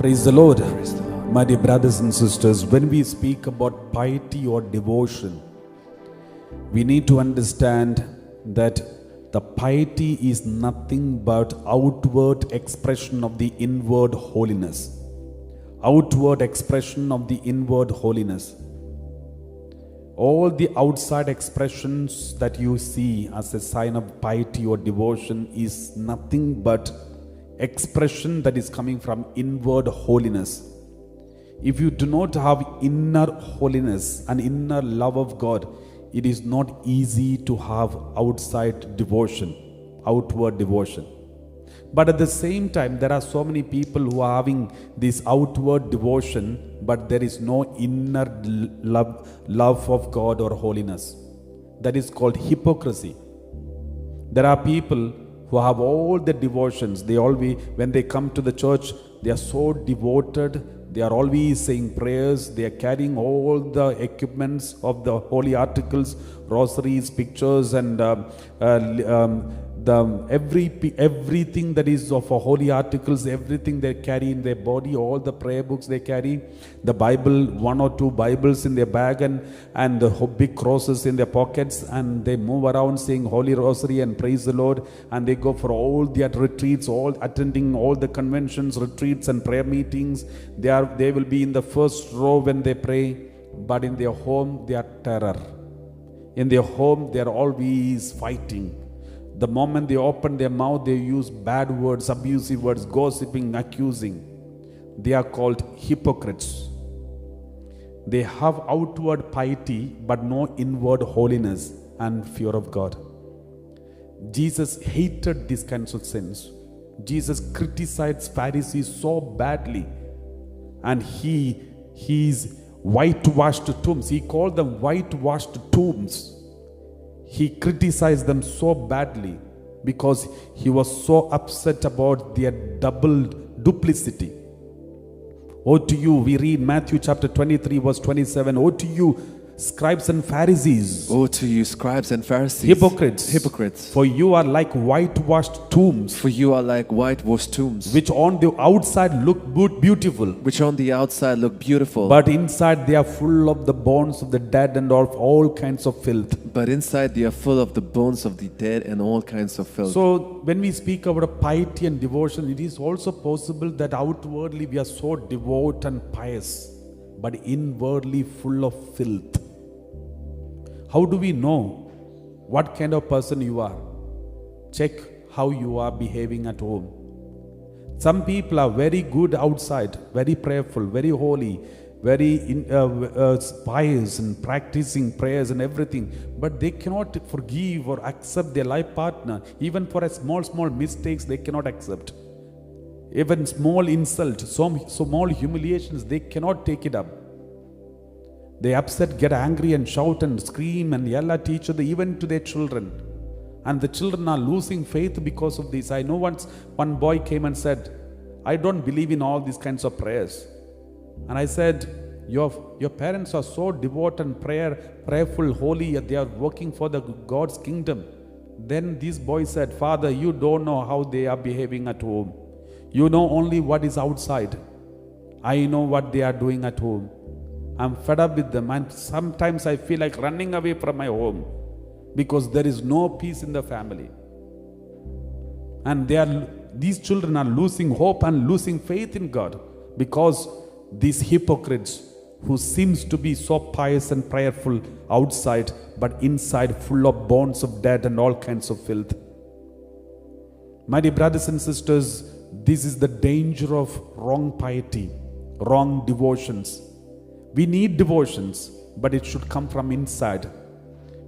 Praise the Lord. Praise the Lord. My dear brothers and sisters, when we speak about piety or devotion, we need to understand that the piety is nothing but outward expression of the inward holiness. Outward expression of the inward holiness. All the outside expressions that you see as a sign of piety or devotion is nothing but expression that is coming from inward holiness. If you do not have inner holiness and inner love of God, it is not easy to have outside devotion, outward devotion. But at the same time, there are so many people who are having this outward devotion, but there is no inner love of God or holiness. That is called hypocrisy. There are people who have all the devotions. They always, when they come to the church, they are so devoted. They are always saying prayers. They are carrying all the equipments of the holy articles, rosaries, pictures, and everything that is of a holy articles, everything they carry in their body, all the prayer books they carry, the Bible, 1 or 2 Bibles in their bag, and the big crosses in their pockets, and they move around saying Holy Rosary and praise the Lord, and they go for all their retreats, all attending all the conventions, retreats, and prayer meetings. They will be in the first row when they pray, but in their home they are terror. In their home they are always fighting. The moment they open their mouth, they use bad words, abusive words, gossiping, accusing. They are called hypocrites. They have outward piety, but no inward holiness and fear of God. Jesus hated these kinds of sins. Jesus criticized Pharisees so badly. And he's whitewashed tombs. He called them whitewashed tombs. He criticized them so badly because he was so upset about their duplicity. Woe to you, we read Matthew chapter 23 verse 27. Woe to you, scribes and Pharisees. Woe to you, scribes and Pharisees. Hypocrites. Hypocrites. For you are like whitewashed tombs. For you are like whitewashed tombs. Which on the outside look beautiful. Which on the outside look beautiful. But inside they are full of the bones of the dead and of all kinds of filth. But inside they are full of the bones of the dead and all kinds of filth. So when we speak about piety and devotion, it is also possible that outwardly we are so devout and pious, but inwardly full of filth. How do we know what kind of person you are? Check how you are behaving at home. Some people are very good outside, very prayerful, very holy, very pious and practicing prayers and everything, but they cannot forgive or accept their life partner. Even for a small mistakes, they cannot accept. Even small insult, small humiliations, they cannot take it up. They upset, get angry and shout and scream and yell at each other, even to their children. And the children are losing faith because of this. I know once one boy came and said, I don't believe in all these kinds of prayers. And I said, your parents are so devout and prayerful, holy, they are working for the God's kingdom. Then this boy said, Father, you don't know how they are behaving at home. You know only what is outside. I know what they are doing at home. I'm fed up with them, and sometimes I feel like running away from my home because there is no peace in the family. And these children are losing hope and losing faith in God because these hypocrites who seems to be so pious and prayerful outside, but inside full of bones of dead and all kinds of filth. My dear brothers and sisters, this is the danger of wrong piety, wrong devotions. We need devotions, but it should come from inside.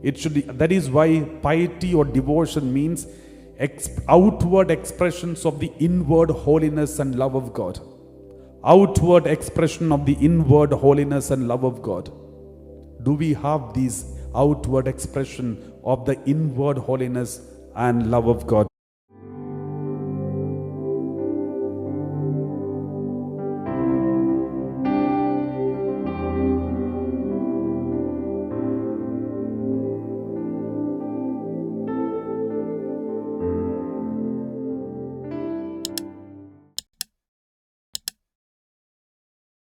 That is why piety or devotion means outward expressions of the inward holiness and love of God. Outward expression of the inward holiness and love of God. Do we have these outward expression of the inward holiness and love of God?